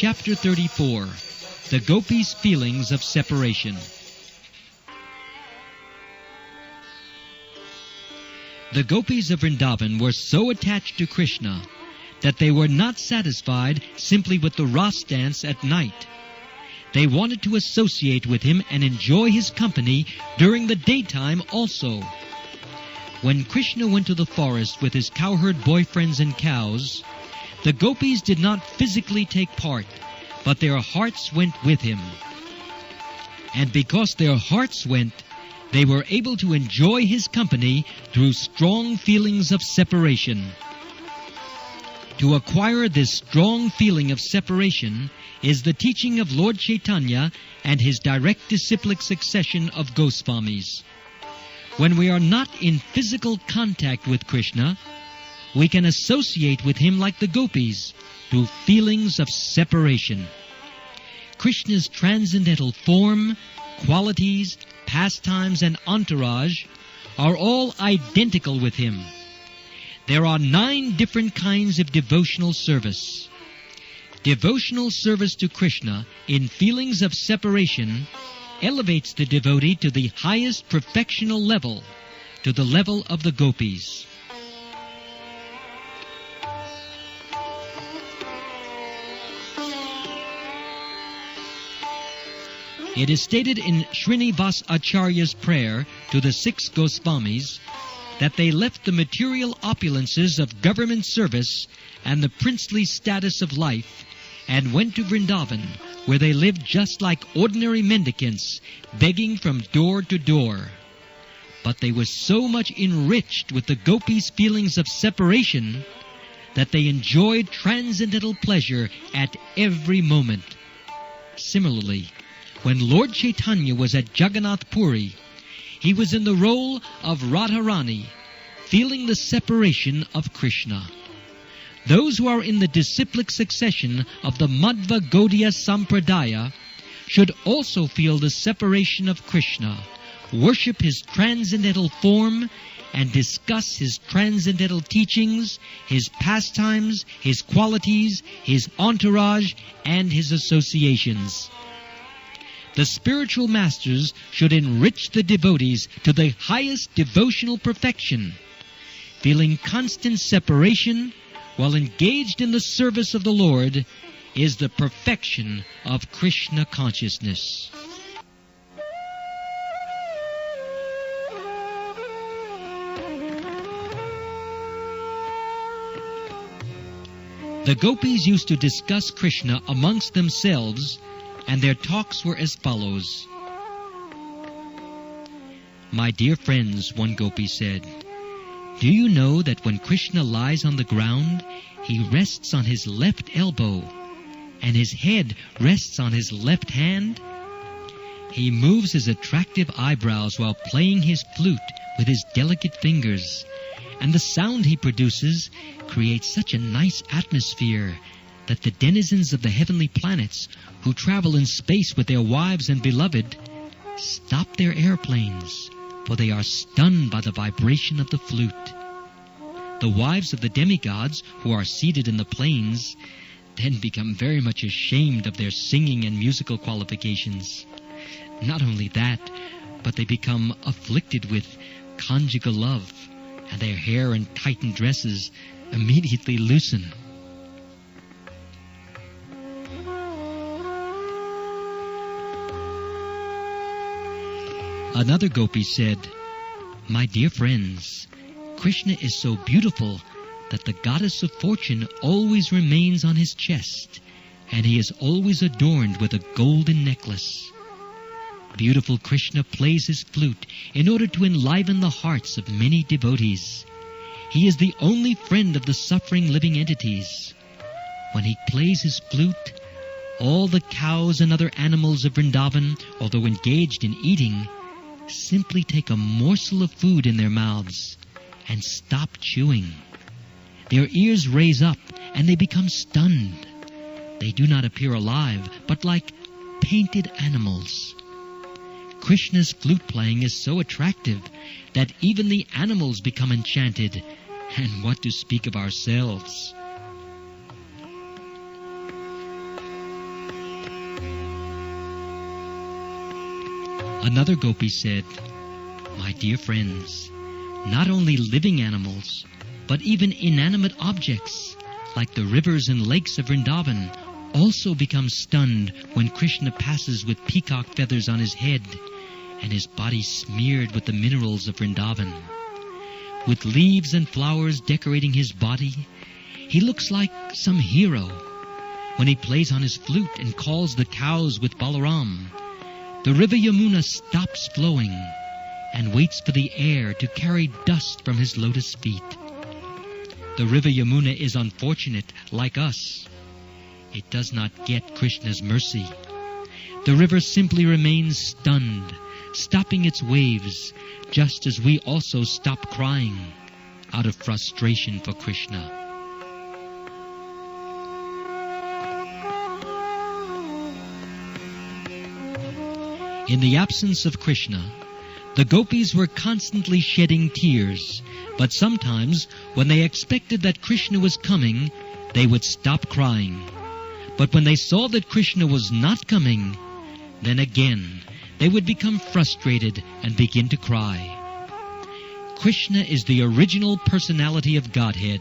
Chapter 34. The Gopis' Feelings of Separation. The Gopis of Vrindavan were so attached to Krishna that they were not satisfied simply with the Ras dance at night. They wanted to associate with him and enjoy his company during the daytime also. When Krishna went to the forest with his cowherd boyfriends and cows, the Gopis did not physically take part, but their hearts went with him. And because their hearts went, they were able to enjoy his company through strong feelings of separation. To acquire this strong feeling of separation is the teaching of Lord Chaitanya and his direct disciplic succession of Goswamis. When we are not in physical contact with Krishna, we can associate with him like the Gopis through feelings of separation. Krishna's transcendental form, qualities, pastimes, and entourage are all identical with him. There are 9 different kinds of devotional service. Devotional service to Krishna in feelings of separation elevates the devotee to the highest perfectional level, to the level of the Gopis. It is stated in Srinivas Acharya's prayer to the 6 Goswamis that they left the material opulences of government service and the princely status of life and went to Vrindavan, where they lived just like ordinary mendicants, begging from door to door. But they were so much enriched with the Gopis' feelings of separation that they enjoyed transcendental pleasure at every moment. Similarly, when Lord Chaitanya was at Jagannath Puri, he was in the role of Radharani, feeling the separation of Krishna. Those who are in the disciplic succession of the Madhva Gaudiya Sampradaya should also feel the separation of Krishna, worship his transcendental form, and discuss his transcendental teachings, his pastimes, his qualities, his entourage, and his associations. The spiritual masters should enrich the devotees to the highest devotional perfection. Feeling constant separation while engaged in the service of the Lord is the perfection of Krishna consciousness. The Gopis used to discuss Krishna amongst themselves, and their talks were as follows. "My dear friends," one Gopi said, "do you know that when Krishna lies on the ground, he rests on his left elbow, and his head rests on his left hand? He moves his attractive eyebrows while playing his flute with his delicate fingers, and the sound he produces creates such a nice atmosphere that the denizens of the heavenly planets who travel in space with their wives and beloved stop their airplanes, for they are stunned by the vibration of the flute. The wives of the demigods who are seated in the plains then become very much ashamed of their singing and musical qualifications. Not only that, but they become afflicted with conjugal love, and their hair and tightened dresses immediately loosen." Another Gopi said, "My dear friends, Krishna is so beautiful that the goddess of fortune always remains on his chest, and he is always adorned with a golden necklace. Beautiful Krishna plays his flute in order to enliven the hearts of many devotees. He is the only friend of the suffering living entities. When he plays his flute, all the cows and other animals of Vrindavan, although engaged in eating, simply take a morsel of food in their mouths and stop chewing. Their ears raise up and they become stunned. They do not appear alive, but like painted animals. Krishna's flute playing is so attractive that even the animals become enchanted, and what to speak of ourselves?" Another gopi said, "My dear friends, not only living animals, but even inanimate objects, like the rivers and lakes of Vrindavan, also become stunned when Krishna passes with peacock feathers on his head and his body smeared with the minerals of Vrindavan. With leaves and flowers decorating his body, he looks like some hero. When he plays on his flute and calls the cows with Balaram, the river Yamuna stops flowing and waits for the air to carry dust from his lotus feet. The river Yamuna is unfortunate, like us. It does not get Krishna's mercy. The river simply remains stunned, stopping its waves, just as we also stop crying out of frustration for Krishna." In the absence of Krishna, the gopis were constantly shedding tears, but sometimes, when they expected that Krishna was coming, they would stop crying. But when they saw that Krishna was not coming, then again they would become frustrated and begin to cry. Krishna is the original personality of Godhead,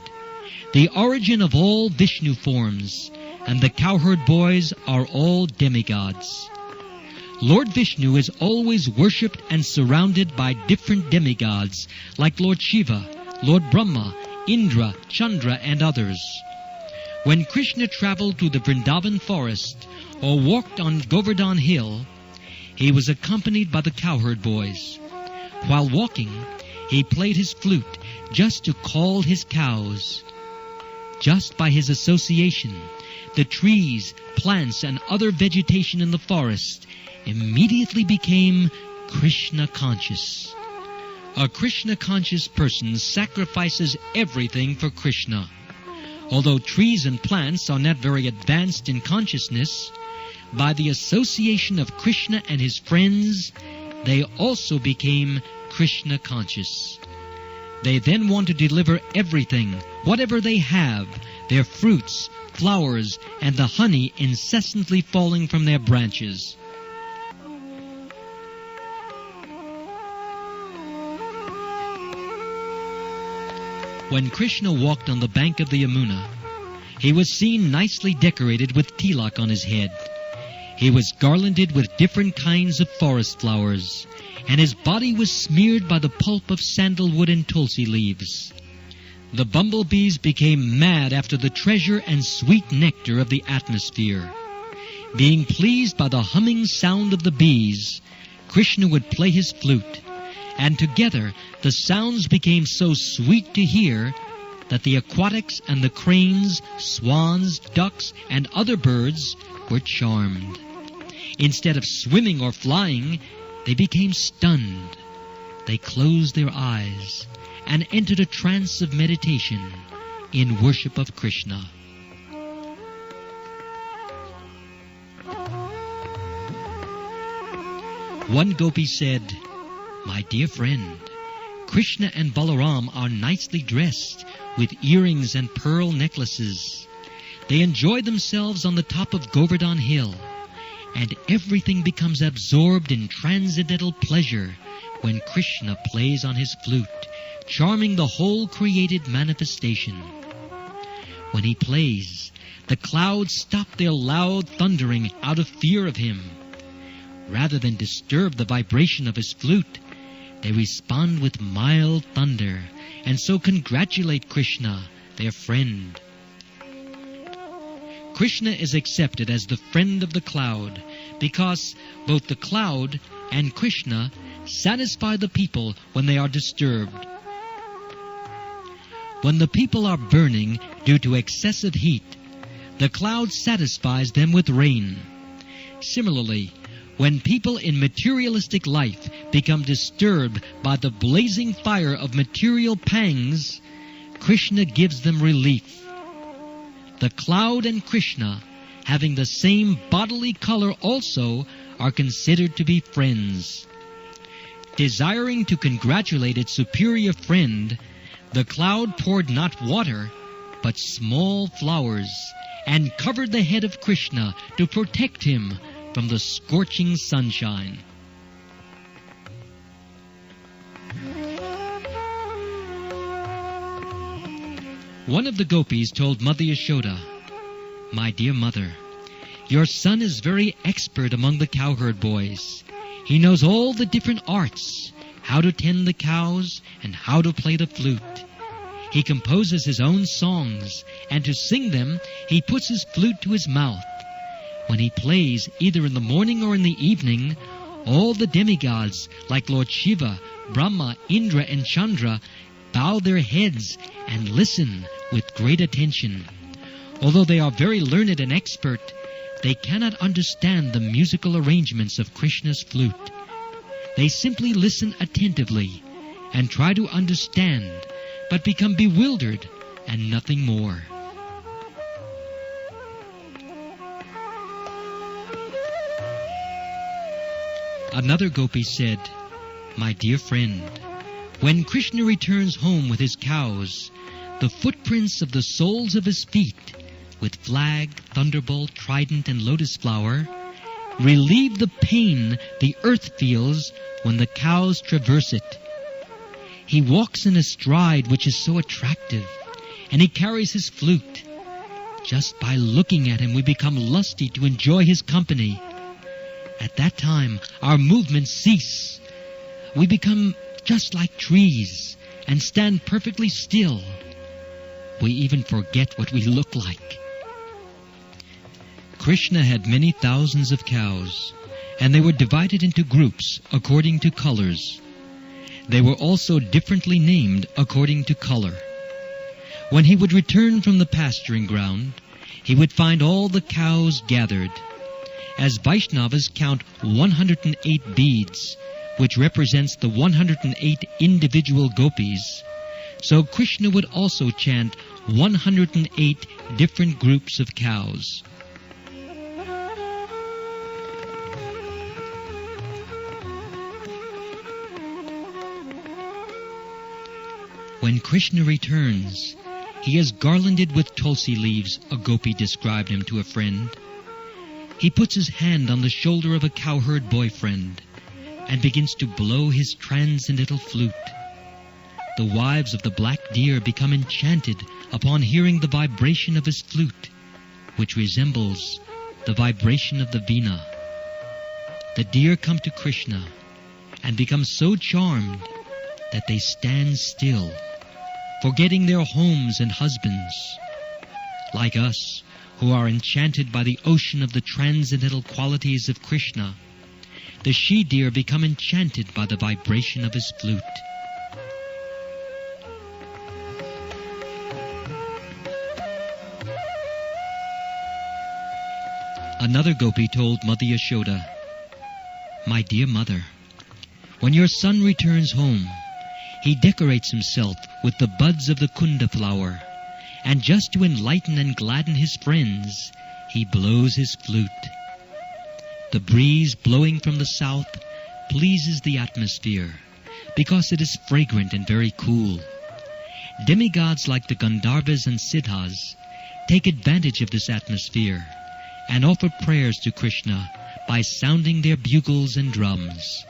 the origin of all Vishnu forms, and the cowherd boys are all demigods. Lord Vishnu is always worshipped and surrounded by different demigods, like Lord Shiva, Lord Brahma, Indra, Chandra, and others. When Krishna traveled through the Vrindavan forest or walked on Govardhan hill, he was accompanied by the cowherd boys. While walking, he played his flute just to call his cows. Just by his association, the trees, plants, and other vegetation in the forest immediately became Krishna conscious. A Krishna conscious person sacrifices everything for Krishna. Although trees and plants are not very advanced in consciousness, by the association of Krishna and his friends, they also became Krishna conscious. They then want to deliver everything, whatever they have, their fruits, flowers, and the honey incessantly falling from their branches. When Krishna walked on the bank of the Yamuna, he was seen nicely decorated with tilak on his head. He was garlanded with different kinds of forest flowers, and his body was smeared by the pulp of sandalwood and tulsi leaves. The bumblebees became mad after the treasure and sweet nectar of the atmosphere. Being pleased by the humming sound of the bees, Krishna would play his flute, and together the sounds became so sweet to hear that the aquatics and the cranes, swans, ducks, and other birds were charmed. Instead of swimming or flying, they became stunned. They closed their eyes and entered a trance of meditation in worship of Krishna. One gopi said, "My dear friend, Krishna and Balaram are nicely dressed with earrings and pearl necklaces. They enjoy themselves on the top of Govardhan hill, and everything becomes absorbed in transcendental pleasure when Krishna plays on his flute, charming the whole created manifestation. When he plays, the clouds stop their loud thundering out of fear of him. Rather than disturb the vibration of his flute, they respond with mild thunder, and so congratulate Krishna, their friend." Krishna is accepted as the friend of the cloud because both the cloud and Krishna satisfy the people when they are disturbed. When the people are burning due to excessive heat, the cloud satisfies them with rain. Similarly, when people in materialistic life become disturbed by the blazing fire of material pangs, Krishna gives them relief. The cloud and Krishna, having the same bodily color also, are considered to be friends. Desiring to congratulate its superior friend, the cloud poured not water, but small flowers, and covered the head of Krishna to protect him from the scorching sunshine. One of the gopis told Mother Yashoda, "My dear mother, your son is very expert among the cowherd boys. He knows all the different arts, how to tend the cows and how to play the flute. He composes his own songs, and to sing them he puts his flute to his mouth. When he plays, either in the morning or in the evening, all the demigods, like Lord Shiva, Brahma, Indra, and Chandra, bow their heads and listen with great attention. Although they are very learned and expert, they cannot understand the musical arrangements of Krishna's flute. They simply listen attentively and try to understand, but become bewildered and nothing more." Another gopi said, "My dear friend, when Krishna returns home with his cows, the footprints of the soles of his feet, with flag, thunderbolt, trident, and lotus flower, relieve the pain the earth feels when the cows traverse it. He walks in a stride which is so attractive, and he carries his flute. Just by looking at him we become lusty to enjoy his company. At that time our movements cease. We become just like trees and stand perfectly still. We even forget what we look like." Krishna had many thousands of cows, and they were divided into groups according to colors. They were also differently named according to color. When he would return from the pasturing ground, he would find all the cows gathered. As Vaishnavas count 108 beads, which represents the 108 individual gopis, so Krishna would also chant 108 different groups of cows. When Krishna returns, he is garlanded with tulsi leaves, a gopi described him to a friend. He puts his hand on the shoulder of a cowherd boyfriend and begins to blow his transcendental flute. The wives of the black deer become enchanted upon hearing the vibration of his flute, which resembles the vibration of the veena. The deer come to Krishna and become so charmed that they stand still, forgetting their homes and husbands. Like us, who are enchanted by the ocean of the transcendental qualities of Krishna, the she-deer become enchanted by the vibration of his flute. Another gopi told Mother Yashoda, "My dear mother, when your son returns home, he decorates himself with the buds of the kunda flower, and just to enlighten and gladden his friends, he blows his flute. The breeze blowing from the south pleases the atmosphere, because it is fragrant and very cool. Demigods like the Gandharvas and Siddhas take advantage of this atmosphere and offer prayers to Krishna by sounding their bugles and drums.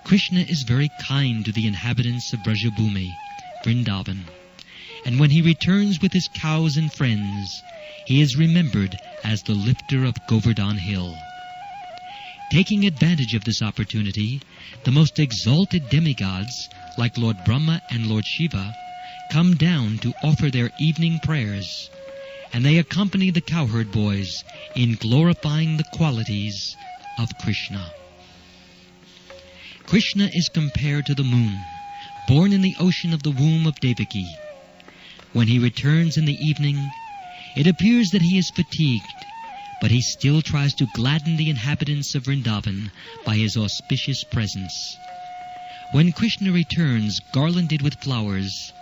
Krishna is very kind to the inhabitants of Brajabhumi, Vrindavan, and when he returns with his cows and friends, he is remembered as the lifter of Govardhan Hill. Taking advantage of this opportunity, the most exalted demigods, like Lord Brahma and Lord Shiva, come down to offer their evening prayers, and they accompany the cowherd boys in glorifying the qualities of Krishna. Krishna is compared to the moon, born in the ocean of the womb of Devaki. When he returns in the evening, it appears that he is fatigued, but he still tries to gladden the inhabitants of Vrindavan by his auspicious presence. When Krishna returns garlanded with flowers,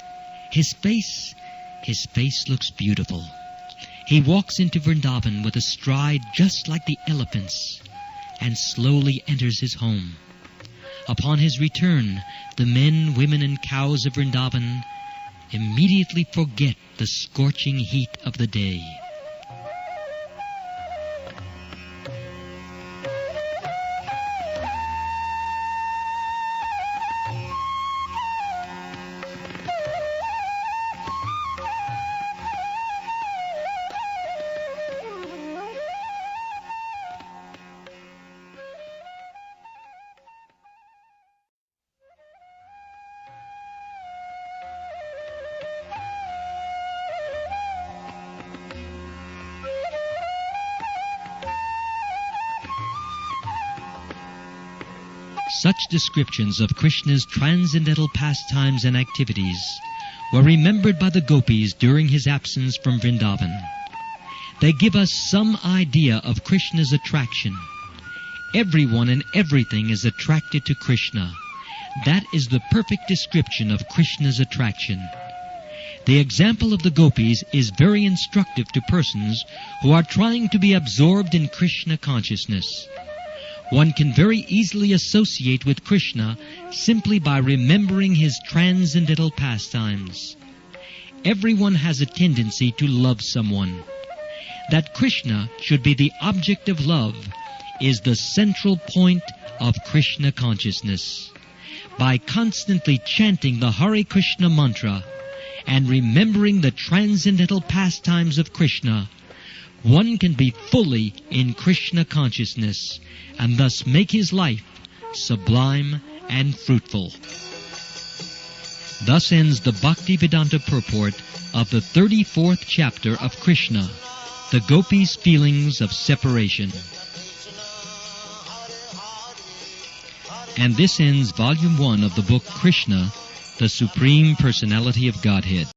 his face looks beautiful. He walks into Vrindavan with a stride just like the elephants and slowly enters his home. Upon his return, the men, women, and cows of Vrindavan immediately forget the scorching heat of the day. Such descriptions of Krishna's transcendental pastimes and activities were remembered by the Gopis during his absence from Vrindavan. They give us some idea of Krishna's attraction. Everyone and everything is attracted to Krishna. That is the perfect description of Krishna's attraction. The example of the Gopis is very instructive to persons who are trying to be absorbed in Krishna consciousness. One can very easily associate with Krishna simply by remembering his transcendental pastimes. Everyone has a tendency to love someone. That Krishna should be the object of love is the central point of Krishna consciousness. By constantly chanting the Hare Krishna mantra and remembering the transcendental pastimes of Krishna, one can be fully in Krishna consciousness and thus make his life sublime and fruitful. Thus ends the Bhaktivedanta purport of the 34th chapter of Krishna, the Gopis' feelings of separation. And this ends Volume 1 of the book Krishna, the Supreme Personality of Godhead.